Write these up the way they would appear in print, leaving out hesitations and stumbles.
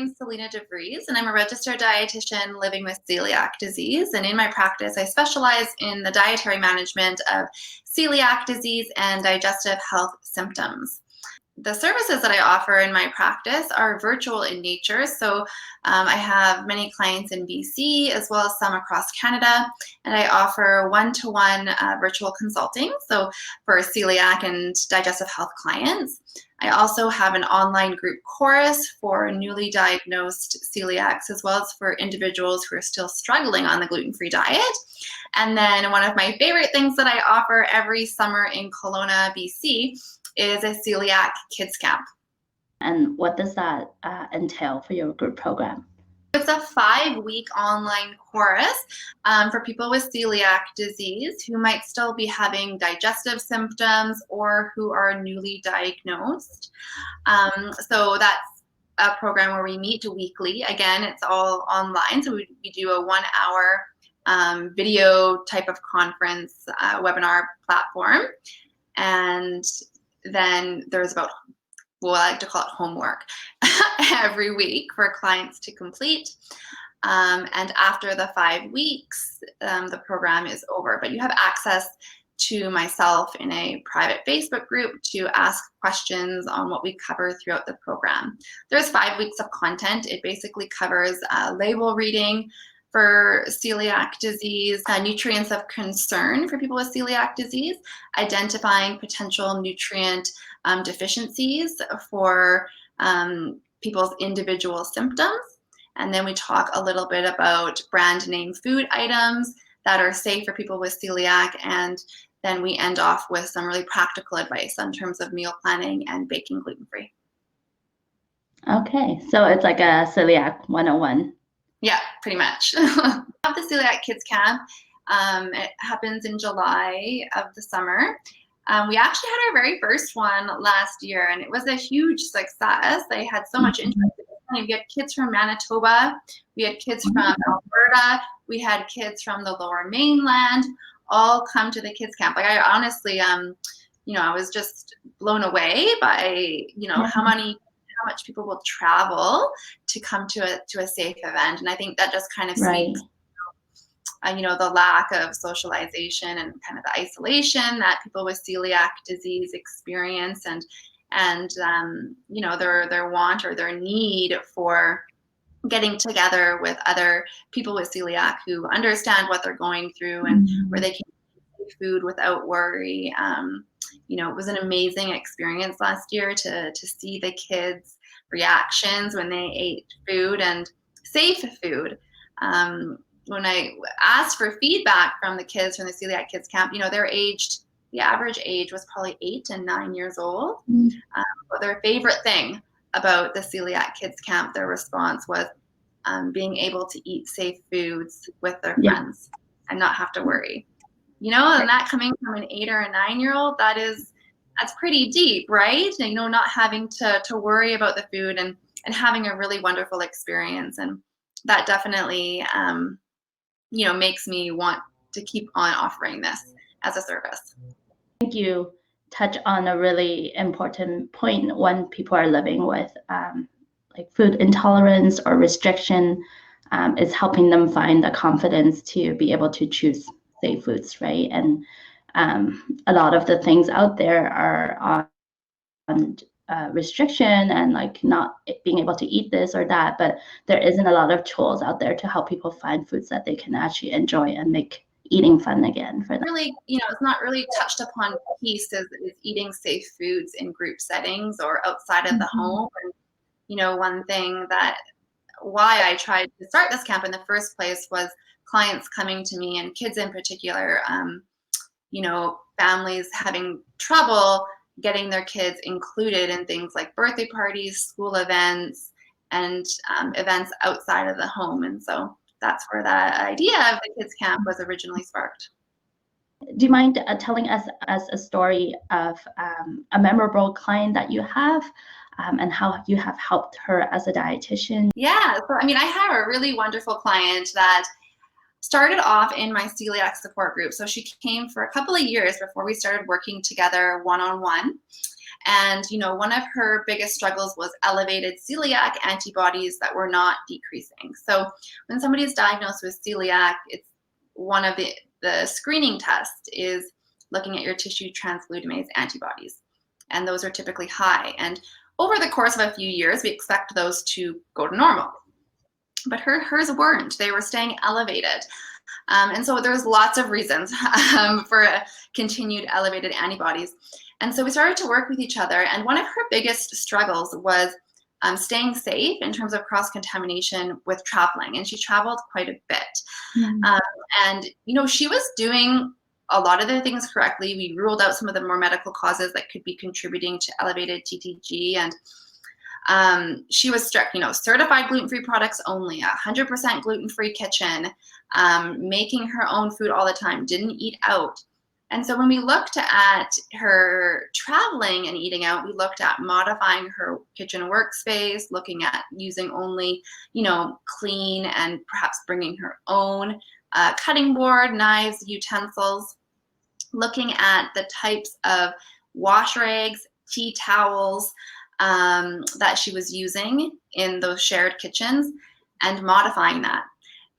name's Selena Vries, and I'm a registered dietitian living with celiac disease. And in my practice, I specialize in the dietary management of celiac disease and digestive health symptoms. The services that I offer in my practice are virtual in nature. So I have many clients in BC as well as some across Canada, and I offer one-to-one virtual consulting, so for celiac and digestive health clients. I also have an online group chorus for newly diagnosed celiacs as well as for individuals who are still struggling on the gluten-free diet. And then one of my favorite things that I offer every summer in Kelowna BC is a celiac kids camp. And what does that entail for your group program? It's a 5-week online course for people with celiac disease who might still be having digestive symptoms or who are newly diagnosed. So that's a program where we meet weekly. Again, it's all online. So we do a 1-hour video type of conference webinar platform. And then there's about, well, I like to call it homework every week for clients to complete. And after the 5 weeks, the program is over. But you have access to myself in a private Facebook group to ask questions on what we cover throughout the program. There's 5 weeks of content. It basically covers label reading for celiac disease, nutrients of concern for people with celiac disease, identifying potential nutrient deficiencies for people's individual symptoms. And then we talk a little bit about brand name food items that are safe for people with celiac. And then we end off with some really practical advice in terms of meal planning and baking gluten-free. Okay, so it's like a celiac 101. Yeah, pretty much. We have the Celiac Kids Camp. It happens in July of the summer. We actually had our very first one last year, and it was a huge success. They had so much interest. We had kids from Manitoba. We had kids from Alberta. We had kids from the Lower Mainland all come to the kids camp. Like, I honestly, you know, I was just blown away by, you know, how much people will travel to come to a safe event. And I think that just kind of speaks, you know, the lack of socialization and kind of the isolation that people with celiac disease experience, and you know, their want or their need for getting together with other people with celiac who understand what they're going through and where they can eat food without worry. You know, it was an amazing experience last year to see the kids' reactions when they ate food, and safe food. When I asked for feedback from the kids from the Celiac Kids Camp, you know, they're aged, the average age was probably 8 and 9 years old. But their favorite thing about the Celiac Kids Camp, their response was being able to eat safe foods with their friends and not have to worry. You know, and that coming from an 8 or a 9-year-old, that's pretty deep, right? And, you know, not having to worry about the food and having a really wonderful experience. And that definitely, you know, makes me want to keep on offering this as a service. I think you touch on a really important point when people are living with like food intolerance or restriction, is helping them find the confidence to be able to choose safe foods, right? And a lot of the things out there are on restriction and like not being able to eat this or that, but there isn't a lot of tools out there to help people find foods that they can actually enjoy and make eating fun again for them. Really, you know, it's not really touched upon piece is eating safe foods in group settings or outside of the home. And, you know, one thing that why I tried to start this camp in the first place was clients coming to me, and kids in particular, you know, families having trouble getting their kids included in things like birthday parties, school events, and events outside of the home. And so that's where the idea of the kids camp was originally sparked. Do you mind telling us a story of a memorable client that you have, and how you have helped her as a dietitian? Yeah, so I mean, I have a really wonderful client that started off in my celiac support group. So she came for a couple of years before we started working together one-on-one. And, one of her biggest struggles was elevated celiac antibodies that were not decreasing. So when somebody is diagnosed with celiac, it's one of the screening tests is looking at your tissue transglutamase antibodies. And those are typically high. And over the course of a few years, we expect those to go to normal. But hers weren't. They were staying elevated. And so there's lots of reasons for continued elevated antibodies. And so we started to work with each other. And one of her biggest struggles was staying safe in terms of cross-contamination with traveling. And she traveled quite a bit. And, she was doing a lot of the things correctly. We ruled out some of the more medical causes that could be contributing to elevated TTG. And she was strict, certified gluten-free products only, 100% gluten-free kitchen, making her own food all the time, didn't eat out. And so when we looked at her traveling and eating out, we looked at modifying her kitchen workspace, looking at using only, clean and perhaps bringing her own cutting board, knives, utensils, looking at the types of wash rags, tea towels that she was using in those shared kitchens and modifying that.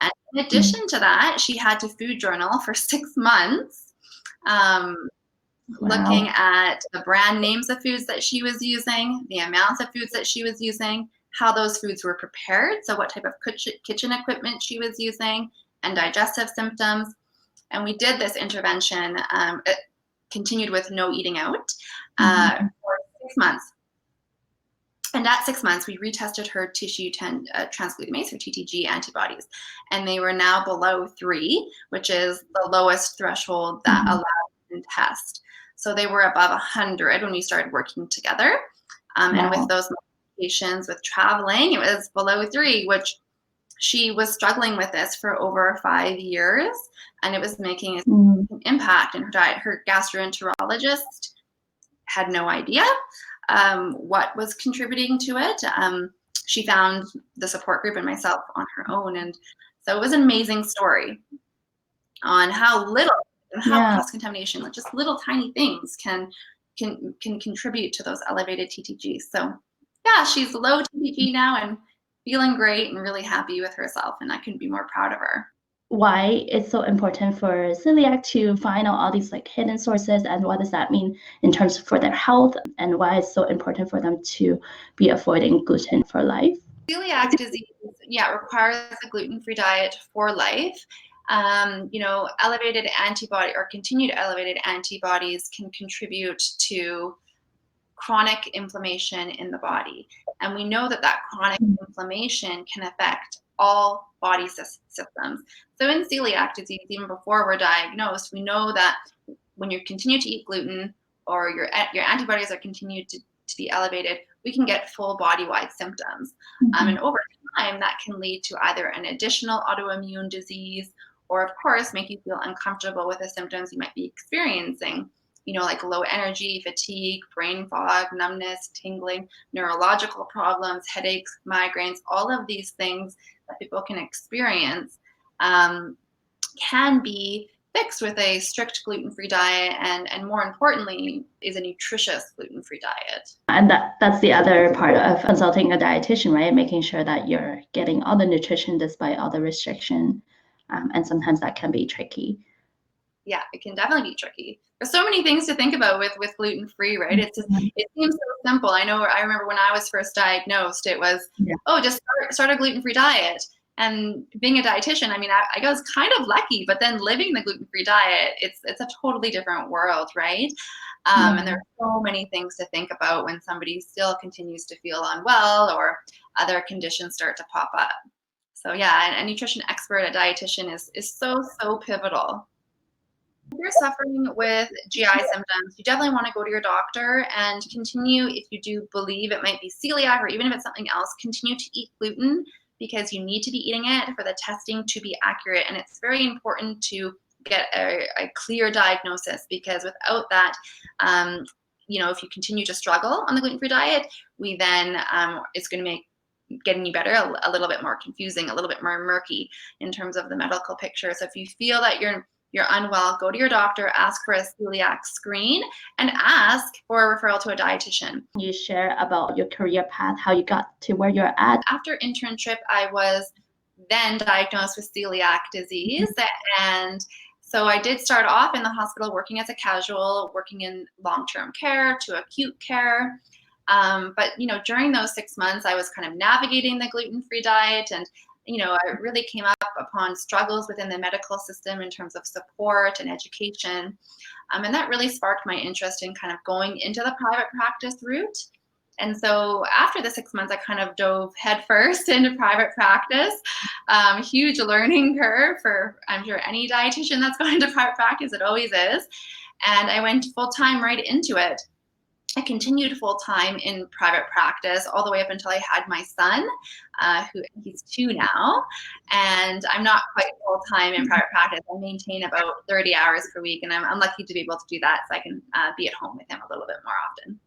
And in addition to that, she had to food journal for 6 months. Looking at the brand names of foods that she was using, the amounts of foods that she was using, how those foods were prepared, so what type of kitchen equipment she was using, and digestive symptoms. And we did this intervention, it continued with no eating out for 6 months. And at 6 months, we retested her tissue transglutamase, or TTG antibodies, and they were now below 3, which is the lowest threshold that allows them to test. So they were above 100 when we started working together. And with those modifications with traveling, it was below 3, which she was struggling with this for over 5 years, and it was making an impact in her diet. Her gastroenterologist had no idea what was contributing to it. She found the support group and myself on her own. And so it was an amazing story on how little and how cross-contamination, like just little tiny things can contribute to those elevated TTGs. So yeah, she's low TTG now and feeling great and really happy with herself. And I couldn't be more proud of her. Why it's so important for celiac to find out all these hidden sources, and what does that mean in terms for their health, and why it's so important for them to be avoiding gluten for life? Celiac disease, requires a gluten-free diet for life. Elevated antibody or continued elevated antibodies can contribute to chronic inflammation in the body. And we know that chronic inflammation can affect all body systems. So in celiac disease, even before we're diagnosed, we know that when you continue to eat gluten or your antibodies are continued to be elevated, we can get full body-wide symptoms. And over time, that can lead to either an additional autoimmune disease or, of course, make you feel uncomfortable with the symptoms you might be experiencing. Like low energy, fatigue, brain fog, numbness, tingling, neurological problems, headaches, migraines, all of these things that people can experience can be fixed with a strict gluten-free diet, and more importantly, is a nutritious gluten-free diet. And that's the other part of consulting a dietitian, right? Making sure that you're getting all the nutrition despite all the restriction. And sometimes that can be tricky. Yeah, it can definitely be tricky. There's so many things to think about with gluten-free, right? It seems so simple. I remember when I was first diagnosed, it was, just start a gluten-free diet. And being a dietitian, I was kind of lucky, but then living the gluten-free diet, it's a totally different world, right? And there are so many things to think about when somebody still continues to feel unwell or other conditions start to pop up. So yeah, a nutrition expert, a dietitian is so pivotal. If you're suffering with GI symptoms, you definitely want to go to your doctor and continue, if you do believe it might be celiac or even if it's something else, continue to eat gluten, because you need to be eating it for the testing to be accurate. And it's very important to get a clear diagnosis, because without that, if you continue to struggle on the gluten-free diet, we then it's going to make getting you better a little bit more confusing, a little bit more murky in terms of the medical picture. So if you feel that you're you're unwell, go to your doctor, ask for a celiac screen, and ask for a referral to a dietitian. You share about your career path, how you got to where you're at. After internship, I was then diagnosed with celiac disease. And so I did start off in the hospital working as a casual, working in long-term care to acute care. But, during those 6 months, I was kind of navigating the gluten-free diet, and, I really came up upon struggles within the medical system in terms of support and education. And that really sparked my interest in kind of going into the private practice route. And so after the 6 months, I kind of dove headfirst into private practice. Huge learning curve for, I'm sure, any dietitian that's going into private practice. It always is. And I went full-time right into it. I continued full-time in private practice all the way up until I had my son, he's 2 now, and I'm not quite full-time in private practice. I maintain about 30 hours per week, and I'm lucky to be able to do that so I can be at home with him a little bit more often.